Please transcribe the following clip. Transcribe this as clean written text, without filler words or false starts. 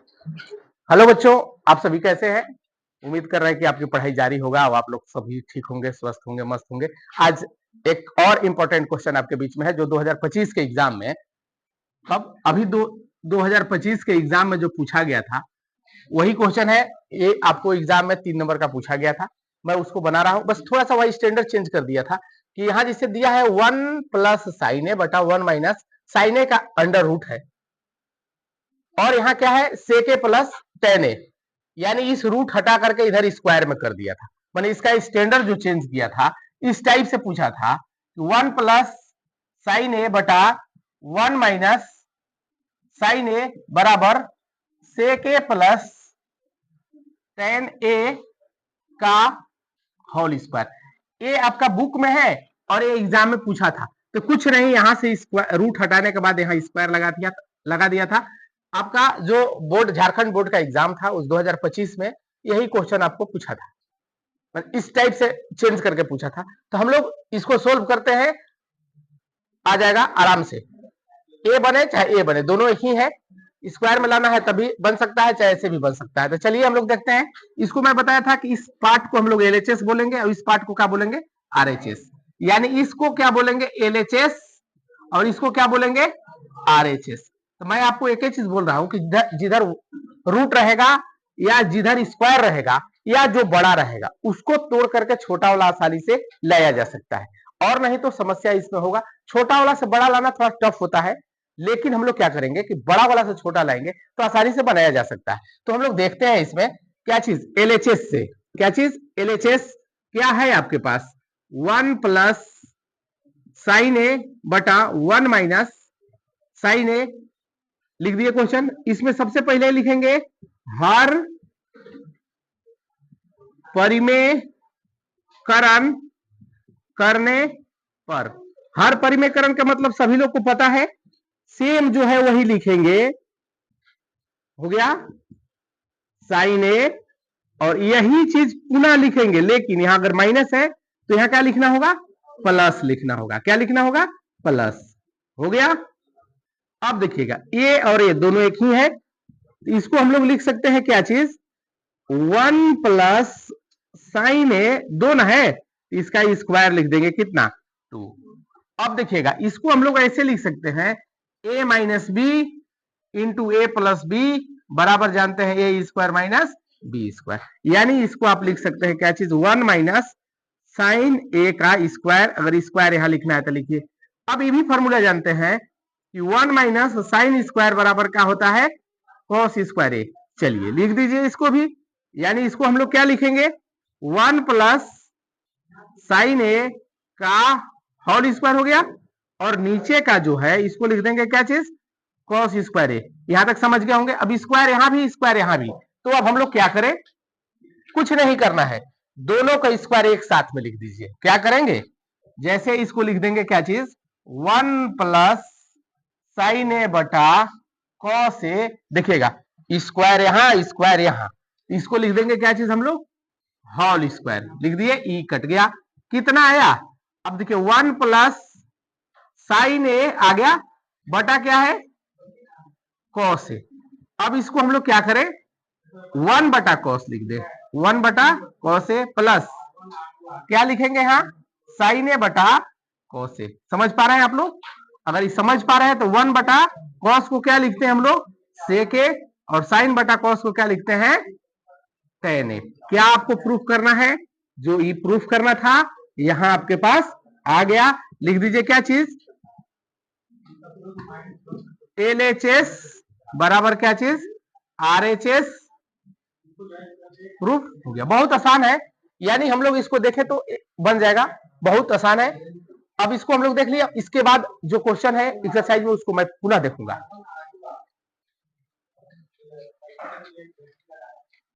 Hello बच्चों, आप सभी कैसे हैं? उम्मीद कर रहे हैं कि आपकी पढ़ाई जारी होगा और आप लोग सभी ठीक होंगे, स्वस्थ होंगे, मस्त होंगे। आज एक और इम्पोर्टेंट क्वेश्चन आपके बीच में है जो 2025 के एग्जाम में अभी 2025 के एग्जाम में जो पूछा गया था वही क्वेश्चन है। ये आपको एग्जाम में 3 नंबर का पूछा गया था। मैं उसको बना रहा हूं, बस थोड़ा सा वही स्टैंडर्ड चेंज कर दिया था कि यहाँ जिसे दिया है 1 प्लस साइन ए बटा 1 माइनस साइन ए का अंडर रूट है और यहाँ क्या है सेक ए प्लस टेन ए, यानी इस रूट हटा करके इधर स्क्वायर में कर दिया था। मैंने इसका स्टैंडर्ड जो चेंज किया था इस टाइप से पूछा था कि 1 प्लस साइन ए बटा 1 माइनस साइन ए बराबर सेक ए प्लस टेन ए का होल स्क्वायर। ये आपका बुक में है और ये एग्जाम में पूछा था, तो कुछ नहीं, यहां से रूट हटाने के बाद यहाँ स्क्वायर लगा दिया था। आपका जो बोर्ड झारखंड बोर्ड का एग्जाम था उस 2025 में यही क्वेश्चन आपको पूछा था, इस टाइप से चेंज करके पूछा था। तो हम लोग इसको सोल्व करते हैं, आ जाएगा आराम से। ए बने चाहे ए बने दोनों एक ही है, स्क्वायर में लाना है तभी बन सकता है, चाहे ऐसे भी बन सकता है। तो चलिए हम लोग देखते हैं। इसको मैं बताया था कि इस पार्ट को हम लोग एलएचएस बोलेंगे और इस पार्ट को क्या बोलेंगे, आरएचएस। यानी इसको क्या बोलेंगे, एलएचएस, और इसको क्या बोलेंगे, आरएचएस। तो मैं आपको एक ही चीज बोल रहा हूं कि जिधर रूट रहेगा या जिधर स्क्वायर रहेगा या जो बड़ा रहेगा उसको तोड़ करके छोटा वाला आसानी से लाया जा सकता है, और नहीं तो समस्या इसमें होगा। छोटा वाला से बड़ा लाना थोड़ा टफ होता है, लेकिन हम लोग क्या करेंगे कि बड़ा वाला से छोटा लाएंगे तो आसानी से बनाया जा सकता है। तो हम लोग देखते हैं इसमें क्या चीज, एलएचएस से। क्या चीज, एलएचएस क्या है आपके पास, 1 प्लस साइन ए बटा 1 माइनस साइन ए। लिख दिए क्वेश्चन। इसमें सबसे पहले लिखेंगे हर परिमेयकरण करने पर। हर परिमेयकरण का मतलब सभी लोग को पता है, सेम जो है वही लिखेंगे। हो गया साइन ए, और यही चीज पुनः लिखेंगे, लेकिन यहां अगर माइनस है तो यहां क्या लिखना होगा, प्लस लिखना होगा। क्या लिखना होगा, प्लस। हो गया। अब देखिएगा ए और ए दोनों एक ही है, तो इसको हम लोग लिख सकते हैं क्या चीज, 1 प्लस साइन ए, दो ना है, इसका स्क्वायर लिख देंगे, कितना, 2। अब देखिएगा इसको हम लोग ऐसे लिख सकते हैं, ए माइनस बी इंटू ए प्लस बी बराबर जानते हैं ए स्क्वायर माइनस बी स्क्वायर। यानी इसको आप लिख सकते हैं क्या चीज, 1 माइनस साइन ए का स्क्वायर। अगर स्क्वायर यहां लिखना है तो लिखिए। अब ये भी फॉर्मूला जानते हैं कि 1 माइनस साइन स्क्वायर बराबर क्या होता है, कॉस स्क्वायर ए। चलिए लिख दीजिए इसको भी। यानी इसको हम लोग क्या लिखेंगे, 1 प्लस साइन ए का होल स्क्वायर हो गया, और नीचे का जो है इसको लिख देंगे क्या चीज, कॉस स्क्वायर ए। यहां तक समझ गए होंगे। अब स्क्वायर यहां भी, स्क्वायर यहां भी, तो अब हम लोग क्या करें, कुछ नहीं करना है, दोनों का स्क्वायर एक साथ में लिख दीजिए। क्या करेंगे, जैसे इसको लिख देंगे क्या चीज, 1 प्लस साइन ए बटा कॉस ए। देखिएगा स्क्वायर यहां स्क्वायर यहां, इसको लिख देंगे क्या चीज हम लोग, होल स्क्वायर। लिख दिए, ई कट गया। कितना आया, अब देखिए 1 प्लस साइन ए आ गया बटा क्या है, कॉस ए। अब इसको हम लोग क्या करें, 1 बटा कॉस लिख दे, 1 बटा कॉस ए प्लस क्या लिखेंगे यहां, साइन ए बटा कॉस ए। समझ पा रहे हैं आप लोग? अगर ये समझ पा रहे हैं तो 1 बटा कॉस को क्या लिखते हैं हम लोग, सेक ए, और साइन बटा कॉस को क्या लिखते हैं, टेन ए। क्या आपको प्रूफ करना है, जो ये प्रूफ करना था यहां आपके पास आ गया। लिख दीजिए क्या चीज, एलएचएस बराबर क्या चीज, आरएचएस। प्रूफ हो गया, बहुत आसान है। यानी हम लोग इसको देखें तो बन जाएगा, बहुत आसान है। अब इसको हम लोग देख लिया, इसके बाद जो क्वेश्चन है एक्सरसाइज में उसको मैं पुनः देखूंगा।